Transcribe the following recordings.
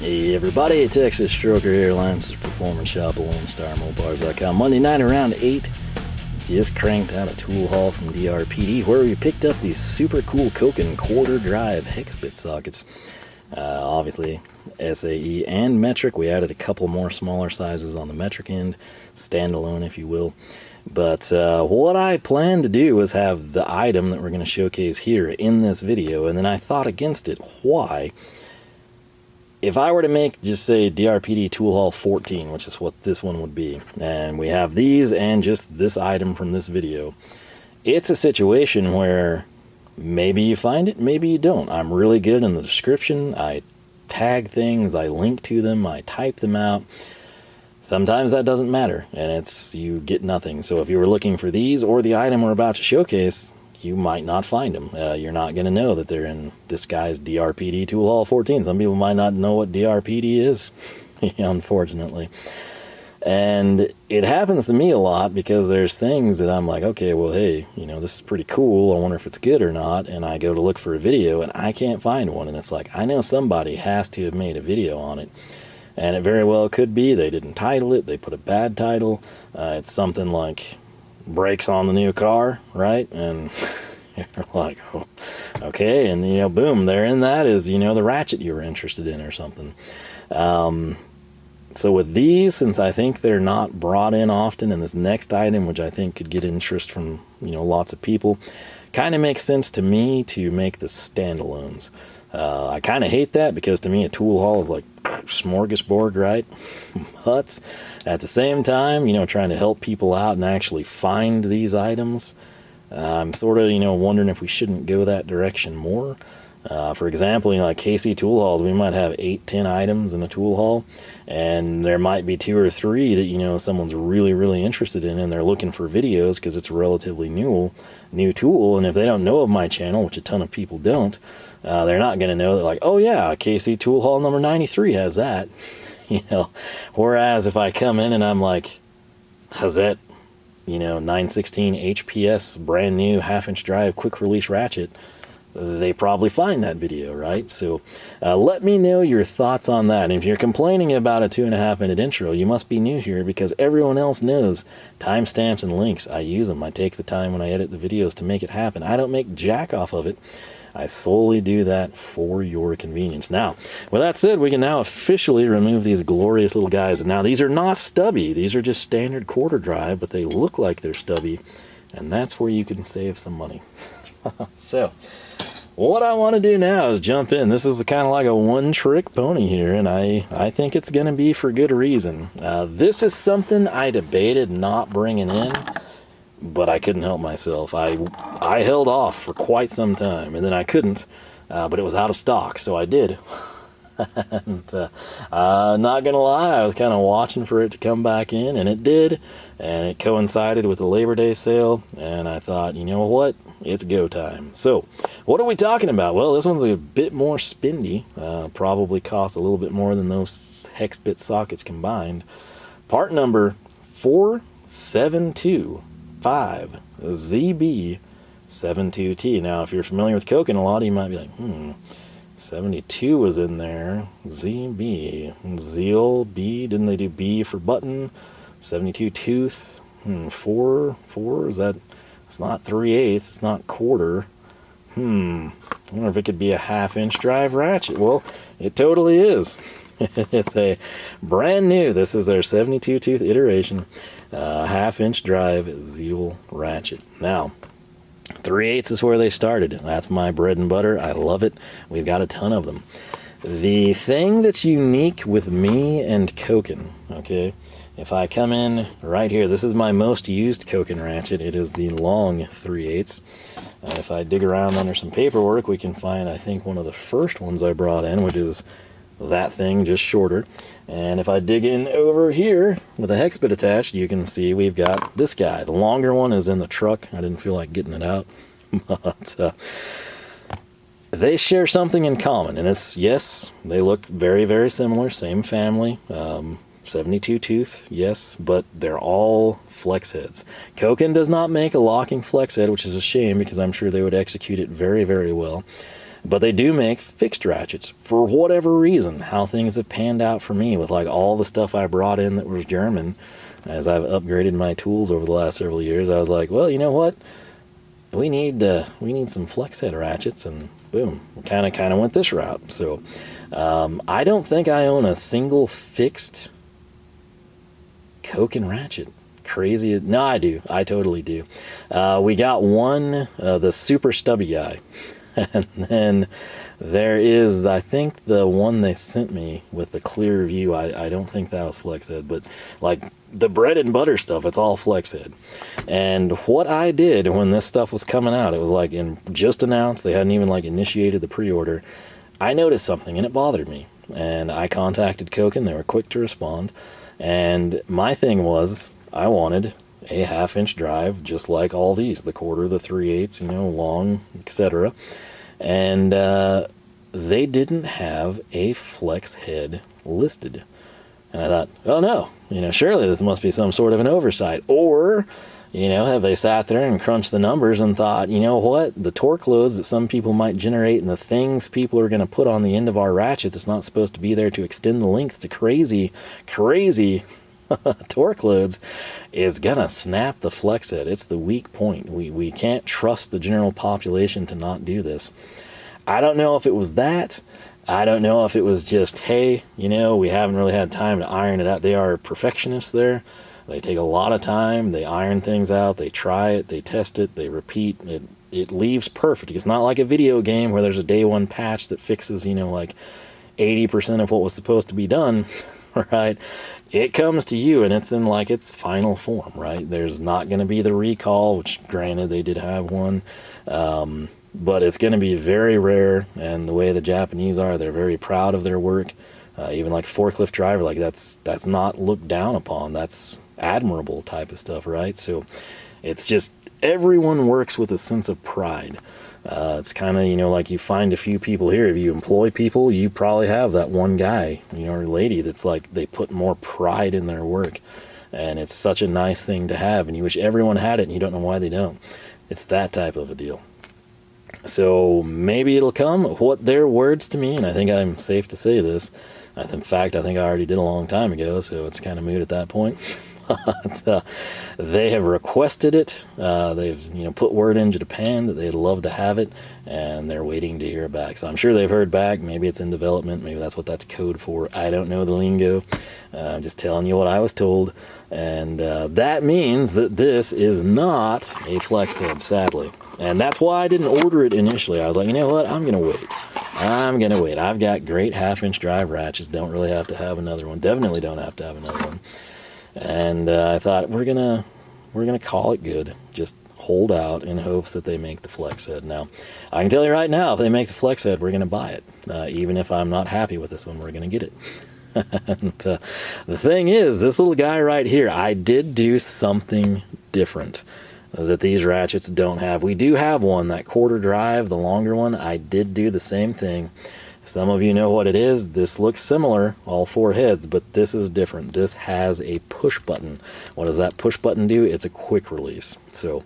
Hey everybody, Texas Stroker here, Lance's Performance Shop, LoneStarMopars.com. Monday night around 8, just cranked out a tool haul from DRPD where we picked up these super cool Koken quarter drive hex bit sockets. Obviously SAE and metric. We added a couple more smaller sizes on the metric end, standalone if you will. But what I plan to do is have the item that we're going to showcase here in this video, and then I thought against it. Why? If I were to make, just say, DRPD Tool Haul 14, which is what this one would be, and we have these and just this item from this video, it's a situation where maybe you find it, maybe you don't. I'm really good in the description. I tag things, I link to them, I type them out. Sometimes that doesn't matter, and you get nothing. So if you were looking for these or the item we're about to showcase, you might not find them. You're not going to know that they're in this guy's DRPD Tool Haul 14. Some people might not know what DRPD is, unfortunately. And it happens to me a lot because there's things that I'm like, okay, well, hey, this is pretty cool. I wonder if it's good or not. And I go to look for a video and I can't find one. And it's like, I know somebody has to have made a video on it. And it very well could be they didn't title it. They put a bad title. It's something like brakes on the new car, right? And you're like, oh, okay. And boom, there in that is the ratchet you were interested in or something. So with these, since I think they're not brought in often, and this next item, which I think could get interest from lots of people, kind of makes sense to me to make the standalones. I kind of hate that because to me a tool haul is like smorgasbord, right? But at the same time, trying to help people out and actually find these items, I'm sort of, wondering if we shouldn't go that direction more. For example, like KC tool hauls, we might have 8-10 items in a tool haul, and there might be 2 or 3 that someone's really interested in, and they're looking for videos because it's a relatively new tool. And if they don't know of my channel, which a ton of people don't, they're not going to know that, like, oh yeah, KC tool haul number 93 has that. Whereas if I come in and I'm like, Hazet, 916 HPS brand new 1/2-inch drive quick release ratchet, they probably find that video, right? So let me know your thoughts on that. And if you're complaining about a 2.5-minute intro, you must be new here because everyone else knows timestamps and links. I use them. I take the time when I edit the videos to make it happen. I don't make jack off of it. I solely do that for your convenience. Now, with that said, we can now officially remove these glorious little guys. And now these are not stubby. These are just standard quarter drive, but they look like they're stubby. And that's where you can save some money. So what I want to do now is jump in. This is kind of like a one-trick pony here, and I think it's going to be for good reason. This is something I debated not bringing in, but I couldn't help myself. I held off for quite some time, and then I couldn't, but it was out of stock, so I did. And not gonna lie, I was kind of watching for it to come back in, and it did, and it coincided with the Labor Day sale, and I thought, you know what, it's go time. So what are we talking about? Well, this one's a bit more spinny, probably costs a little bit more than those hex bit sockets combined. Part number 4725 ZB72T. Now if you're familiar with Koken, a lot of you might be like, 72 was in there. ZB. Zeal B. Didn't they do B for button? 72 tooth. 4 is that? It's not 3/8. It's not quarter. I wonder if it could be a 1/2-inch drive ratchet. Well, it totally is. It's a brand new. This is their 72 tooth iteration. 1/2-inch drive Zeal ratchet. Now, 3/8 is where they started. That's my bread and butter. I love it. We've got a ton of them. The thing that's unique with me and Koken, okay, if I come in right here, this is my most used Koken ratchet. It is the long 3/8. If I dig around under some paperwork, we can find, I think, one of the first ones I brought in, which is that thing, just shorter. And if I dig in over here with a hex bit attached, you can see we've got this guy. The longer one is in the truck. I didn't feel like getting it out. But they share something in common, and it's, yes, they look very similar, same family. 72 tooth, yes, but they're all flex heads. Koken does not make a locking flex head, which is a shame because I'm sure they would execute it very well. But they do make fixed ratchets for whatever reason. How things have panned out for me with like all the stuff I brought in that was German. As I've upgraded my tools over the last several years, I was like, well, you know what? We need some flex head ratchets, and boom, kind of went this route. So I don't think I own a single fixed Koken ratchet. Crazy. No, I do. I totally do. We got one, the super stubby guy. And then there is, I think, the one they sent me with the clear view. I don't think that was flex head, but like the bread and butter stuff, it's all flex head. And what I did when this stuff was coming out, it was like just announced, they hadn't even like initiated the pre-order. I noticed something and it bothered me. And I contacted Koken. They were quick to respond. And my thing was, I wanted a 1/2-inch drive, just like all these, the 1/4, the 3/8, long, etc. And they didn't have a flex head listed. And I thought, oh no, surely this must be some sort of an oversight. Or, have they sat there and crunched the numbers and thought, you know what, the torque loads that some people might generate and the things people are going to put on the end of our ratchet that's not supposed to be there to extend the length to crazy torque loads is gonna snap the flex head. It's the weak point. We can't trust the general population to not do this. I don't know if it was that. I don't know if it was just, hey, we haven't really had time to iron it out. They are perfectionists there. They take a lot of time. They iron things out. They try it. They test it. They repeat. It leaves perfect. It's not like a video game where there's a day one patch that fixes, like 80% of what was supposed to be done, right? It comes to you and it's in like its final form, right? There's not going to be the recall, which granted they did have one, but it's going to be very rare. And the way the Japanese are, they're very proud of their work. Even like forklift driver, like that's not looked down upon. That's admirable type of stuff, right? So it's just everyone works with a sense of pride. It's kind of, like you find a few people here. If you employ people, you probably have that one guy, or lady that's like, they put more pride in their work. And it's such a nice thing to have. And you wish everyone had it and you don't know why they don't. It's that type of a deal. So maybe it'll come. What their words to me, and I think I'm safe to say this. In fact, I think I already did a long time ago, so it's kind of moot at that point. They have requested it. They've put word into Japan that they'd love to have it, and they're waiting to hear back. So I'm sure they've heard back. Maybe it's in development. Maybe that's what that's code for. I don't know the lingo. I'm just telling you what I was told, and that means that this is not a flex head, sadly. And that's why I didn't order it initially. I was like, you know what? I'm gonna wait. I've got great 1/2-inch drive ratchets. Don't really have to have another one. Definitely don't have to have another one. And I thought we're gonna call it good. Just hold out in hopes that they make the flex head. Now, I can tell you right now, if they make the flex head, we're gonna buy it. Even if I'm not happy with this one, we're gonna get it. And the thing is, this little guy right here, I did do something different that these ratchets don't have. We do have one, that 1/4 drive, the longer one. I did do the same thing. Some of you know what it is. This looks similar, all 4 heads, but this is different. This has a push button. What does that push button do? It's a quick release. So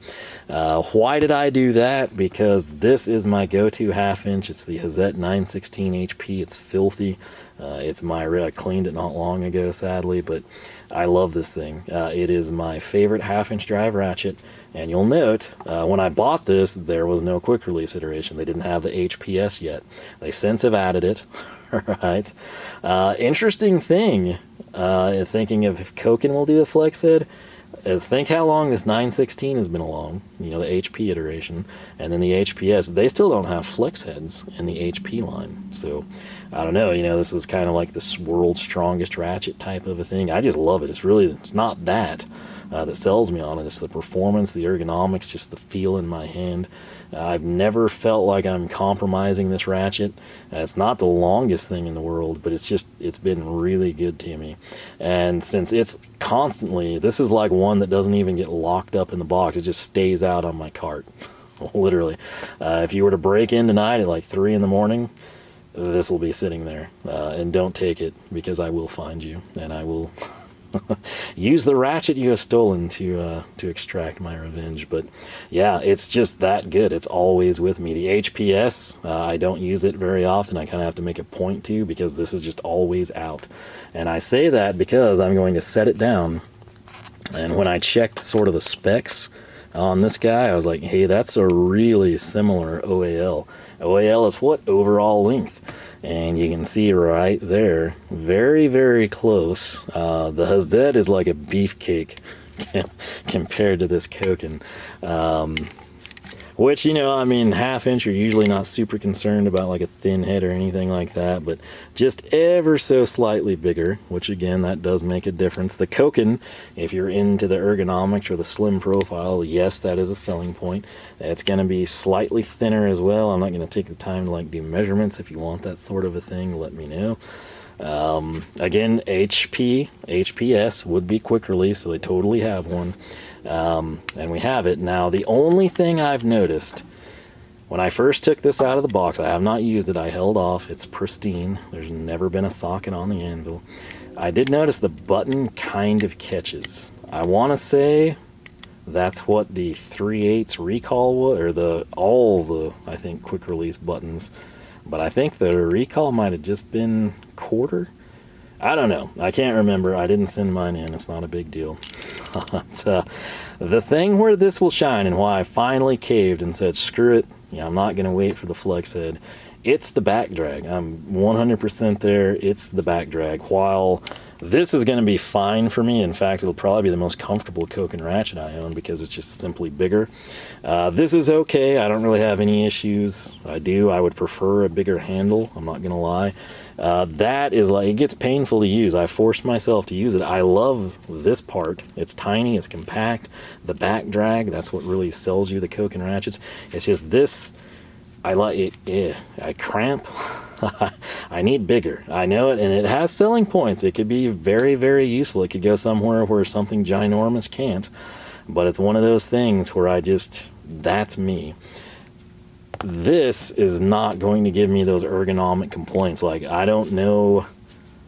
why did I do that? Because this is my go-to 1/2-inch. It's the Hazet 916 HP. It's filthy. It's I cleaned it not long ago, sadly, but I love this thing. It is my favorite 1/2-inch drive ratchet. And you'll note, when I bought this, there was no quick release iteration. They didn't have the HPS yet. They since have added it, right? Interesting thing, thinking of if Koken will do a flex head, is think how long this 916 has been along, the HP iteration, and then the HPS. They still don't have flex heads in the HP line. So, I don't know, this was kind of like the world's strongest ratchet type of a thing. I just love it. It's not that sells me on it. It's the performance, the ergonomics, just the feel in my hand. I've never felt like I'm compromising this ratchet. It's not the longest thing in the world, but it's been really good to me. And since it's constantly, this is like one that doesn't even get locked up in the box. It just stays out on my cart, literally. If you were to break in tonight at like 3 in the morning, this will be sitting there. And don't take it, because I will find you, and I will use the ratchet you have stolen to extract my revenge. But yeah, it's just that good. It's always with me. The HPS, I don't use it very often. I kind of have to make a point to, because this is just always out. And I say that because I'm going to set it down. And when I checked sort of the specs on this guy, I was like, hey, that's a really similar OAL. OAL is what? Overall length. And you can see right there, very, very close. The Hazet is like a beefcake compared to this Koken. Which, you know, I mean, half-inch, you're usually not super concerned about like a thin head or anything like that, but just ever so slightly bigger, which again, that does make a difference. The Koken, if you're into the ergonomics or the slim profile, yes, that is a selling point. It's going to be slightly thinner as well. I'm not going to take the time to like do measurements. If you want that sort of a thing, let me know. Again, HPS would be quick release, so they totally have one. And we have it. Now, the only thing I've noticed, when I first took this out of the box, I have not used it, I held off, it's pristine, there's never been a socket on the anvil. I did notice the button kind of catches. I want to say that's what the 3/8 recall was, or all the, I think, quick release buttons. But I think the recall might have just been quarter. I don't know. I can't remember. I didn't send mine in. It's not a big deal. But, the thing where this will shine and why I finally caved and said, screw it, yeah, I'm not going to wait for the flex head, it's the back drag. I'm 100% there. It's the back drag. While this is going to be fine for me, in fact, it'll probably be the most comfortable Koken ratchet I own because it's just simply bigger. This is okay. I don't really have any issues. I would prefer a bigger handle. I'm not going to lie. That is like, it gets painful to use. I forced myself to use it. I love this part. It's tiny, it's compact. The back drag, that's what really sells you the Koken ratchets. It's just this, I like it, yeah, I cramp. I need bigger. I know it, and it has selling points. It could be very, very useful. It could go somewhere where something ginormous can't. But it's one of those things where that's me. This is not going to give me those ergonomic complaints. Like, I don't know,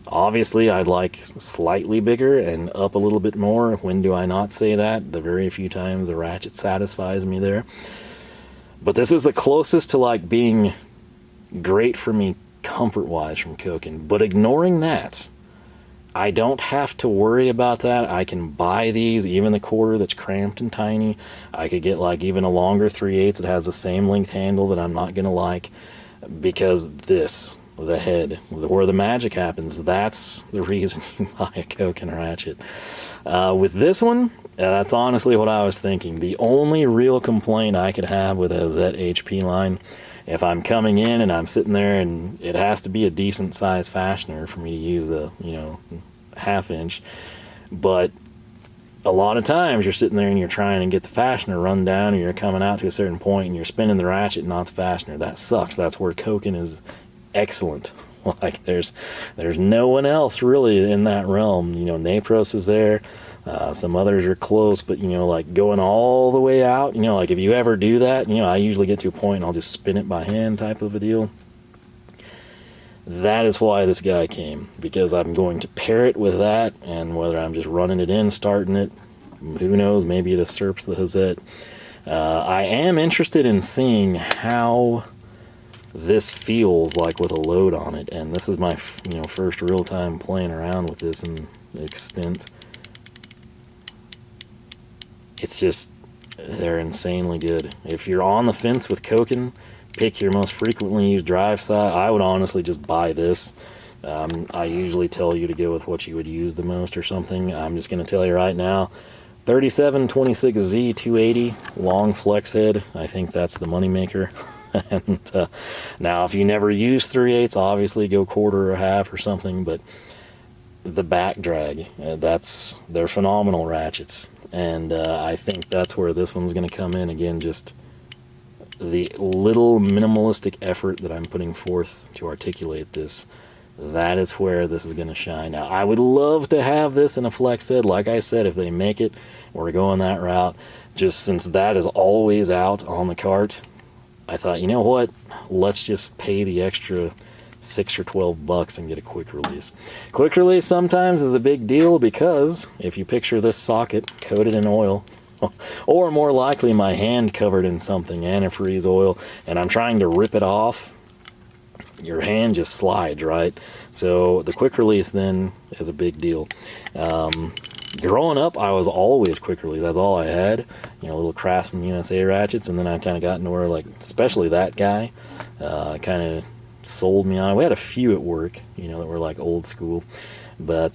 obviously I'd like slightly bigger and up a little bit more. When do I not say that? The very few times the ratchet satisfies me there. But this is the closest to like being great for me comfort wise from Koken. But ignoring that, I don't have to worry about that. I can buy these, even the quarter that's cramped and tiny. I could get like even a longer 3/8 that has the same length handle that I'm not gonna like, because this, the head, where the magic happens, that's the reason you buy a Koken ratchet. With this one, that's honestly what I was thinking. The only real complaint I could have with a Hazet HP line, if I'm coming in and I'm sitting there and it has to be a decent size fastener for me to use the, you know, 1/2 inch, but a lot of times you're sitting there and you're trying to get the fastener run down, and you're coming out to a certain point and you're spinning the ratchet, not the fastener. That sucks. That's where Koken is excellent. Like, there's no one else really in that realm. You know, Napros is there. Some others are close, but, you know, like going all the way out, you know, like if you ever do that, you know, I usually get to a point and I'll just spin it by hand type of a deal. That is why this guy came, because I'm going to pair it with that, and whether I'm just running it in, starting it, who knows, maybe it usurps the Hazet. I am interested in seeing how this feels like with a load on it, and this is my, you know, first real time playing around with this in extent. It's just, they're insanely good. If you're on the fence with Koken, pick your most frequently used drive style. I would honestly just buy this. I usually tell you to go with what you would use the most or something. I'm just going to tell you right now, 3726Z 280, long flex head. I think that's the moneymaker. And now, if you never use 3/8, obviously go quarter or half or something, but the back drag, they're phenomenal ratchets. And I think that's where this one's going to come in. Again, just the little minimalistic effort that I'm putting forth to articulate this, that is where this is going to shine. Now, I would love to have this in a flex head. Like I said, if they make it, we're going that route. Just since that is always out on the cart, I thought, you know what, let's just pay the extra $6 or $12 and get a quick release. Quick release sometimes is a big deal because if you picture this socket coated in oil, or more likely my hand covered in something, antifreeze oil, and I'm trying to rip it off, your hand just slides, right? So the quick release then is a big deal. Growing up, I was always quick release. That's all I had. You know, little Craftsman USA ratchets, and then I kind of got into where, like, especially that guy, kind of sold me on. We had a few at work, you know, that were like old school, but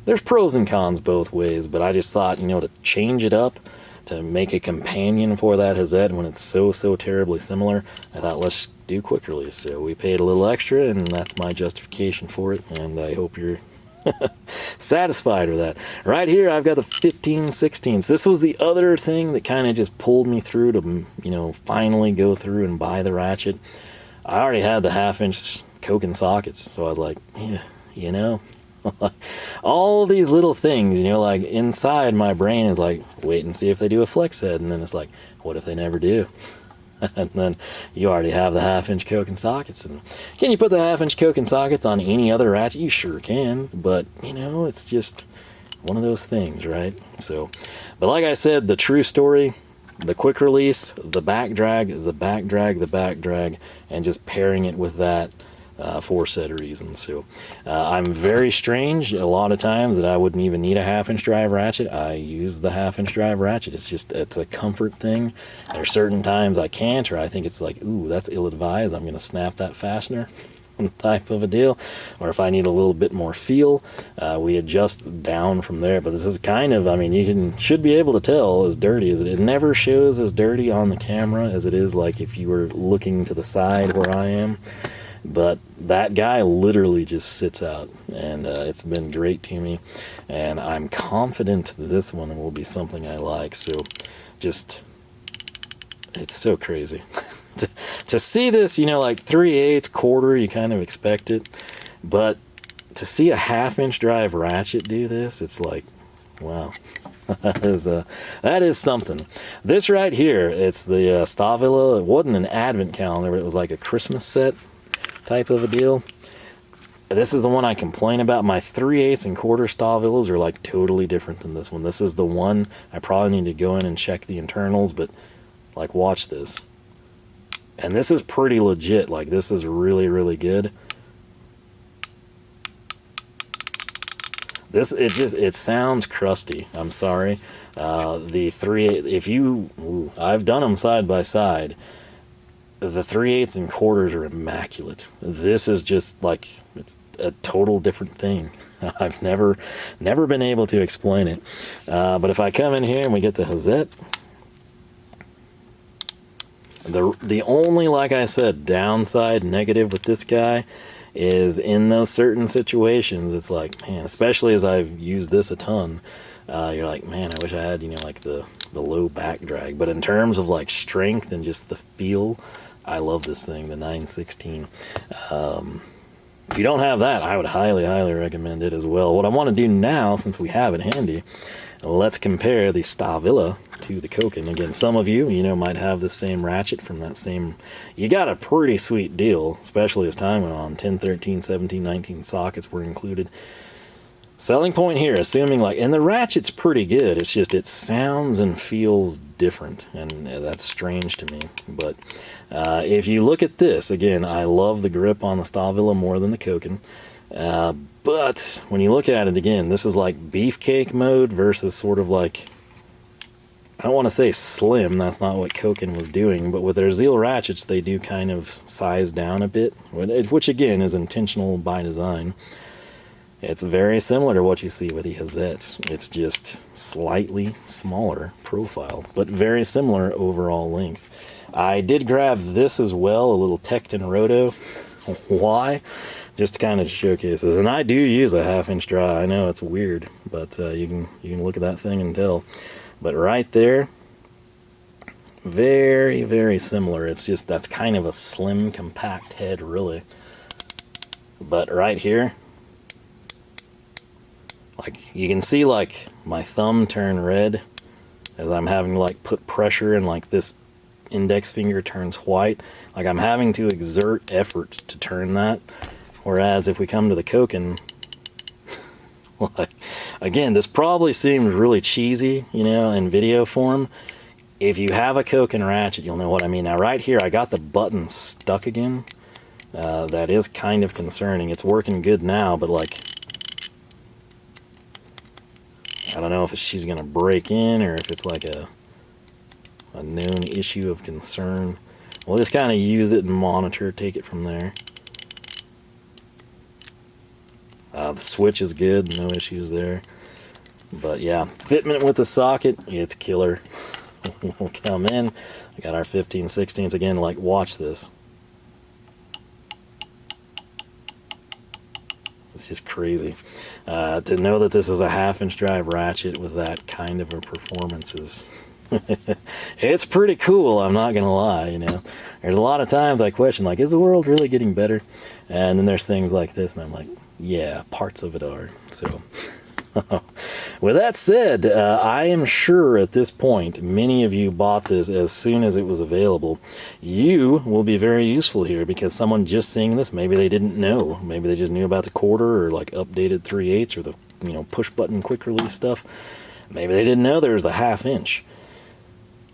there's pros and cons both ways. But I just thought, you know, to change it up, to make a companion for that Hazet when it's so terribly similar, I thought, let's do quick release. So we paid a little extra, and that's my justification for it, and I hope you're satisfied with that. Right here I've got the 15/16. This was the other thing that kind of just pulled me through to, you know, finally go through and buy the ratchet. I already had the 1/2-inch Koken sockets, so I was like, yeah, you know, all these little things, you know, like inside my brain is like, wait and see if they do a flex head, and then it's like, what if they never do? And then you already have the 1/2-inch Koken sockets. And can you put the 1/2-inch Koken sockets on any other ratchet? You sure can, but you know, it's just one of those things, right? So, but like I said, the true story, the quick release, the back drag, the back drag, the back drag, and just pairing it with that for said reasons. So I'm very strange a lot of times that I wouldn't even need a 1/2-inch drive ratchet. I use the 1/2-inch drive ratchet. It's just, it's a comfort thing. There are certain times I can't, or I think it's like, ooh, that's ill-advised, I'm going to snap that fastener type of a deal. Or if I need a little bit more feel, we adjust down from there. But this is kind of, I mean, you should be able to tell as dirty as it never shows as dirty on the camera as it is like if you were looking to the side where I am. But that guy literally just sits out, and it's been great to me, and I'm confident that this one will be something I like. So just, it's so crazy to see this, you know, like 3/8 quarter, you kind of expect it, but to see a 1/2-inch drive ratchet do this, it's like, wow. That is something. This right here, it's the Stahlwille. It wasn't an advent calendar, but it was like a Christmas set type of a deal. This is the one I complain about. My 3/8 and quarter Stahlwilles are like totally different than this one. This is the one I probably need to go in and check the internals, but like, watch this. And this is pretty legit. Like, this is really good. This, it sounds crusty. I'm sorry. The 3/8, if you, I've done them side by side. The 3/8 and quarters are immaculate. This is just like, it's a total different thing. I've never been able to explain it. But if I come in here and we get the Hazet, the only, like I said, downside negative with this guy is in those certain situations, it's like, man, especially as I've used this a ton, you're like, man, I wish I had, you know, like the low back drag. But in terms of like strength and just the feel, I love this thing, the 9/16. If you don't have that, I would highly recommend it as well. What I want to do now, since we have it handy, let's compare the Stahlwille to the Koken. Again, some of you, you know, might have the same ratchet from that same. You got a pretty sweet deal, especially as time went on. 10, 13, 17, 19 sockets were included. Selling point here, assuming like, and the ratchet's pretty good, it's just, it sounds and feels different, and that's strange to me. But if you look at this, again, I love the grip on the Stahlwille more than the Koken. But when you look at it again, this is like beefcake mode versus sort of like, I don't want to say slim, that's not what Koken was doing, but with their Zeal ratchets, they do kind of size down a bit, which again is intentional by design. It's very similar to what you see with the Hazet. It's just slightly smaller profile, but very similar overall length. I did grab this as well, a little Tekton Roto. Why? Just to kind of showcase this. And I do use a 1/2-inch dry. I know it's weird, but you can look at that thing and tell. But right there, very similar. It's just, that's kind of a slim, compact head, really. But right here, like, you can see like my thumb turn red as I'm having to like put pressure in like this index finger turns white. Like I'm having to exert effort to turn that. Whereas if we come to the Koken, like, again, this probably seems really cheesy, you know, in video form. If you have a Koken ratchet, you'll know what I mean. Now right here, I got the button stuck again. That is kind of concerning. It's working good now, but like, I don't know if she's gonna break in or if it's like a known issue of concern. We'll just kind of use it and monitor, take it from there. The switch is good, no issues there. But yeah, fitment with the socket, it's killer. We'll come in, we got our 15/16 again, like watch this. It's just crazy. To know that this is a 1/2" drive ratchet with that kind of a performance is it's pretty cool, I'm not gonna lie, you know. There's a lot of times I question, like, is the world really getting better? And then there's things like this, and I'm like, yeah, parts of it are. So with that said, I am sure at this point many of you bought this as soon as it was available. You will be very useful here because someone just seeing this, maybe they didn't know, maybe they just knew about the quarter or like updated 3/8 or the, you know, push button quick release stuff. Maybe they didn't know there was the 1/2".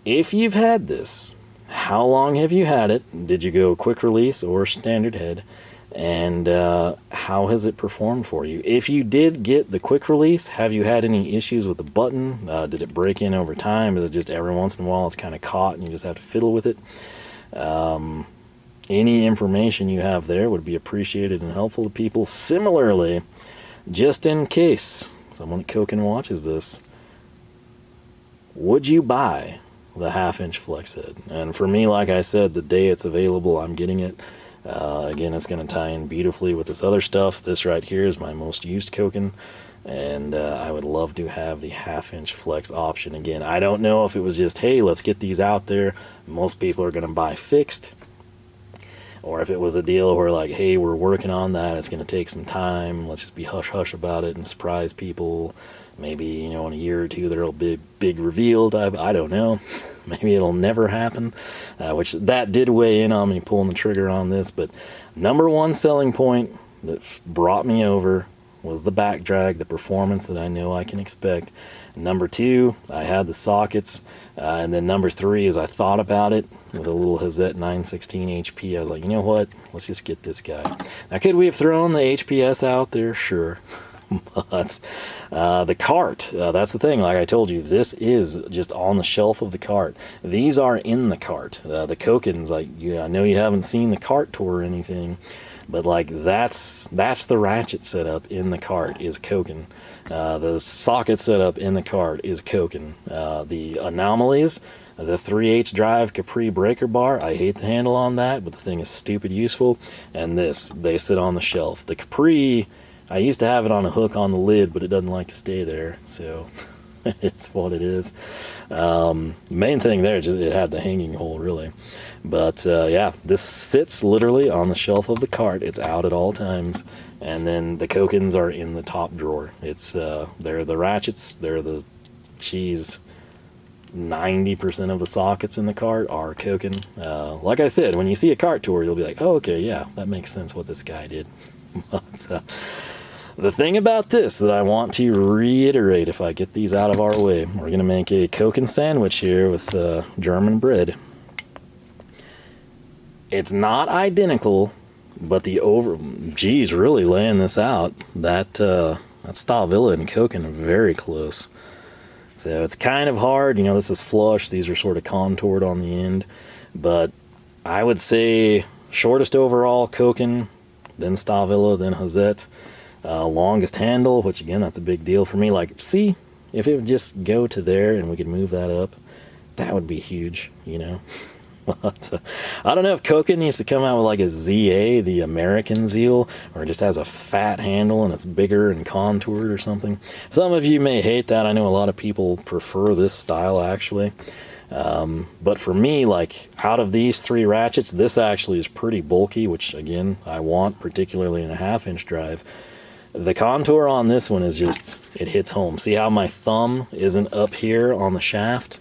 If you've had this, how long have you had it? Did you go quick release or standard head? And how has it performed for you? If you did get the quick release, have you had any issues with the button? Did it break in over time? Is it just every once in a while it's kind of caught and you just have to fiddle with it? Any information you have there would be appreciated and helpful to people. Similarly, just in case someone at Koken watches this, would you buy the 1/2" flex head? And for me, like I said, the day it's available, I'm getting it. Again, it's going to tie in beautifully with this other stuff. This right here is my most used Koken, and I would love to have the 1/2" flex option. Again, I don't know if it was just, hey, let's get these out there. Most people are going to buy fixed, or if it was a deal where like, hey, we're working on that, it's going to take some time, let's just be hush-hush about it and surprise people. Maybe, you know, in a year or two there'll be big reveal type. I don't know. Maybe it'll never happen, which that did weigh in on me pulling the trigger on this. But number one selling point that brought me over was the back drag, the performance that I know I can expect. Number two, I had the sockets. And then number three is I thought about it with a little Hazet 916 HP. I was like, you know what? Let's just get this guy. Now, could we have thrown the HPS out there? Sure. But the cart, that's the thing. Like I told you, this is just on the shelf of the cart. These are in the cart. The Kokens, like, I know you haven't seen the cart tour or anything, but like that's the ratchet setup in the cart is Koken. The socket setup in the cart is Koken. The anomalies, the 3/8 drive Capri breaker bar, I hate the handle on that, but the thing is stupid useful. And this, they sit on the shelf. The Capri, I used to have it on a hook on the lid, but it doesn't like to stay there, so it's what it is. Main thing there, just it had the hanging hole, really. But yeah, this sits literally on the shelf of the cart. It's out at all times. And then the Kokens are in the top drawer. It's they're the ratchets, they're the cheese. 90% of the sockets in the cart are Koken. Like I said, when you see a cart tour, you'll be like, oh, okay, yeah, that makes sense what this guy did. But, the thing about this that I want to reiterate, if I get these out of our way, we're going to make a Koken sandwich here with German bread. It's not identical, but the geez, really laying this out. That Stahlwille and Koken are very close. So it's kind of hard, you know, this is flush, these are sort of contoured on the end, but I would say shortest overall Koken, then Stahlwille, then Hazet. Longest handle, which again, that's a big deal for me. Like, see, if it would just go to there and we could move that up, that would be huge, you know. But, I don't know if Koken needs to come out with like a ZA, the American Zeal, or it just has a fat handle and it's bigger and contoured or something. Some of you may hate that. I know a lot of people prefer this style, actually. But for me, like, out of these three ratchets, this actually is pretty bulky, which again, I want, particularly in a 1/2" drive. The contour on this one is just, it hits home. See how my thumb isn't up here on the shaft?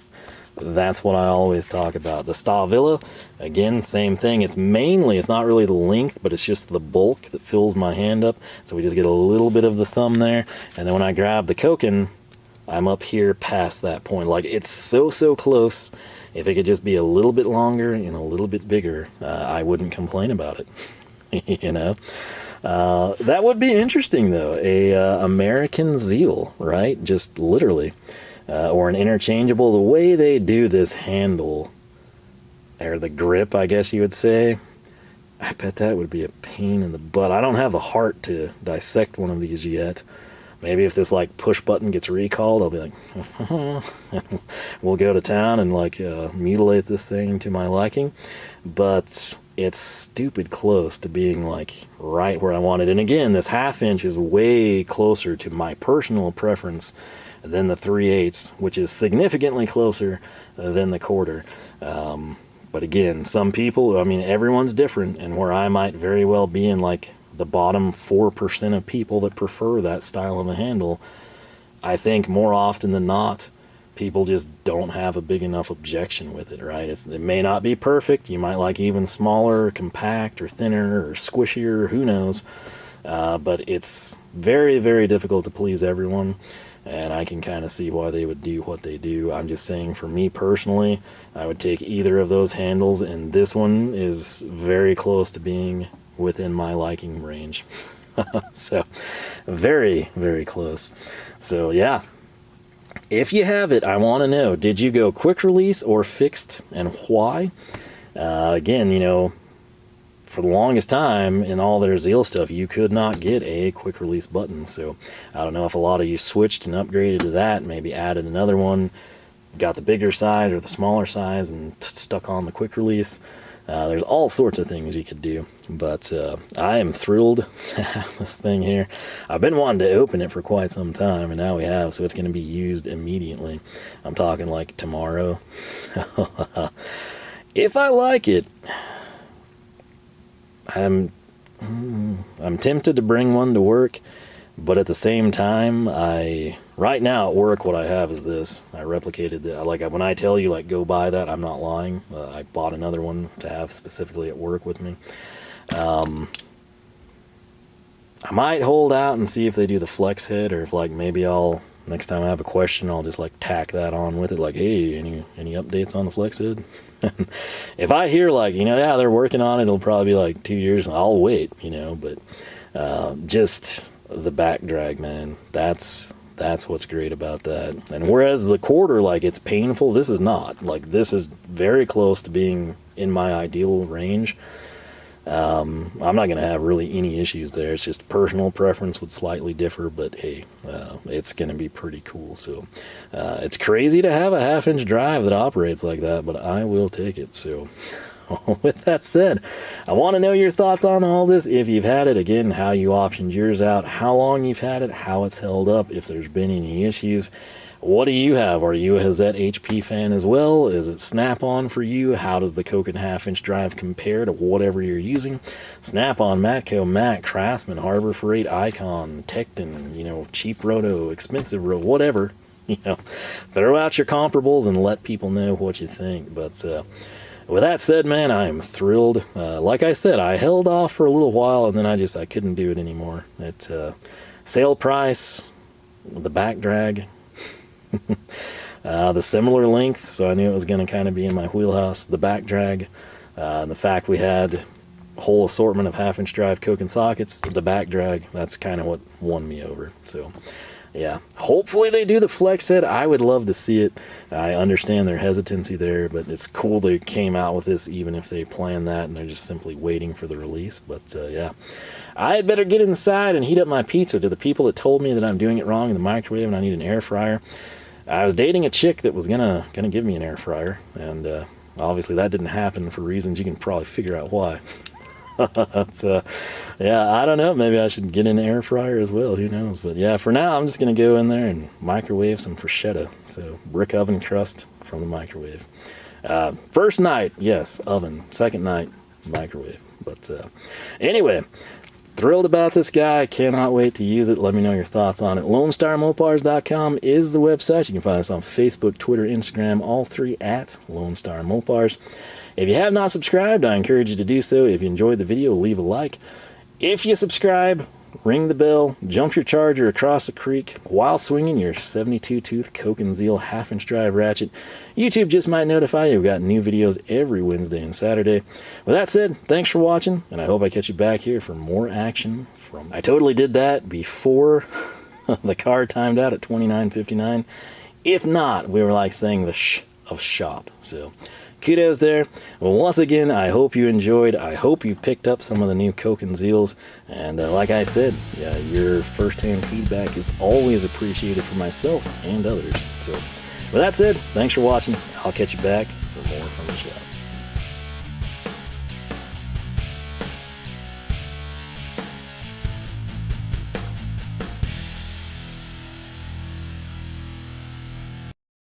that's what I always talk about. The Stahlwille, again, same thing. It's not really the length, but it's just the bulk that fills my hand up. So we just get a little bit of the thumb there. And then when I grab the Koken, I'm up here past that point. Like, it's so close. If it could just be a little bit longer and a little bit bigger, I wouldn't complain about it. You know? That would be interesting, though. A American Zeal, right? Just literally. Or an interchangeable. The way they do this handle, or the grip, I guess you would say, I bet that would be a pain in the butt. I don't have the heart to dissect one of these yet. Maybe if this like push button gets recalled, I'll be like, we'll go to town and like mutilate this thing to my liking. But it's stupid close to being like right where I want it. And again, this 1/2 inch is way closer to my personal preference than the 3/8, which is significantly closer than the 1/4. But again, some people, I mean, everyone's different, and where I might very well be in like the bottom 4% of people that prefer that style of a handle, I think more often than not, people just don't have a big enough objection with it, right? It may not be perfect. You might like even smaller, compact, or thinner, or squishier, who knows. But it's very difficult to please everyone, and I can kind of see why they would do what they do. I'm just saying, for me personally, I would take either of those handles, and this one is very close to being within my liking range. So very close. So yeah, if you have it, I want to know, did you go quick release or fixed, and why? Again, you know, for the longest time in all their Zeal stuff, you could not get a quick release button. So I don't know if a lot of you switched and upgraded to that, maybe added another one, got the bigger size or the smaller size and stuck on the quick release. There's all sorts of things you could do, but I am thrilled to have this thing here. I've been wanting to open it for quite some time, and now we have, so it's going to be used immediately. I'm talking like tomorrow. If I like it, I'm tempted to bring one to work, but at the same time, right now at work, what I have is this. I replicated that. Like, when I tell you, like, go buy that, I'm not lying. I bought another one to have specifically at work with me. I might hold out and see if they do the flex head, or if, like, maybe next time I have a question, I'll just, like, tack that on with it. Like, hey, any updates on the flex head? If I hear, like, you know, yeah, they're working on it, it'll probably be, like, 2 years, and I'll wait, you know. But just the back drag, man, that's what's great about that. And whereas the 1/4, like, it's painful, this is not. Like, this is very close to being in my ideal range. I'm not going to have really any issues there. It's just personal preference would slightly differ, but hey, it's going to be pretty cool. So it's crazy to have a 1/2 inch drive that operates like that, but I will take it. So with that said, I want to know your thoughts on all this. If you've had it, again, how you optioned yours out, how long you've had it, how it's held up, if there's been any issues. What do you have? Are you a Hazet HP fan as well? Is it Snap-on for you? How does the Koken 1/2 inch drive compare to whatever you're using? Snap-on, Matco, Mac, Craftsman, Harbor Freight, Icon, Tekton, you know, cheap Roto, expensive Roto, whatever. You know, throw out your comparables and let people know what you think. But with that said, man, I am thrilled. Like I said, I held off for a little while, and then I couldn't do it anymore. At sale price, the back drag, the similar length, so I knew it was going to kind of be in my wheelhouse. The back drag, and the fact we had a whole assortment of 1/2 inch drive Koken sockets, the back drag, that's kind of what won me over. So yeah, hopefully they do the flex head. I would love to see it. I understand their hesitancy there, but it's cool they came out with this, even if they plan that and they're just simply waiting for the release. But yeah, I had better get inside and heat up my pizza. To the people that told me that I'm doing it wrong in the microwave and I need an air fryer, I was dating a chick that was gonna give me an air fryer, and obviously that didn't happen for reasons you can probably figure out why. But, yeah, I don't know, maybe I should get an air fryer as well, who knows. But yeah, for now I'm just gonna go in there and microwave some bruschetta, so brick oven crust from the microwave. First night, yes, oven. Second night, microwave. But anyway, thrilled about this guy. I cannot wait to use it. Let me know your thoughts on it. LoneStarMopars.com is the website. You can find us on Facebook, Twitter, Instagram, all three at Lone Star Mopars. If you have not subscribed, I encourage you to do so. If you enjoyed the video, leave a like. If you subscribe, ring the bell, jump your Charger across the creek while swinging your 72-tooth Koken ZA half-inch drive ratchet. YouTube just might notify you. We've got new videos every Wednesday and Saturday. With that said, thanks for watching, and I hope I catch you back here for more action from... I totally did that before the car timed out at 29:59. If not, we were like saying the sh of shop. So... kudos there. Well, once again, I hope you enjoyed. I hope you've picked up some of the new Koken ZAs. And like I said, yeah, your first-hand feedback is always appreciated for myself and others. So, with that said, thanks for watching. I'll catch you back for more from the show.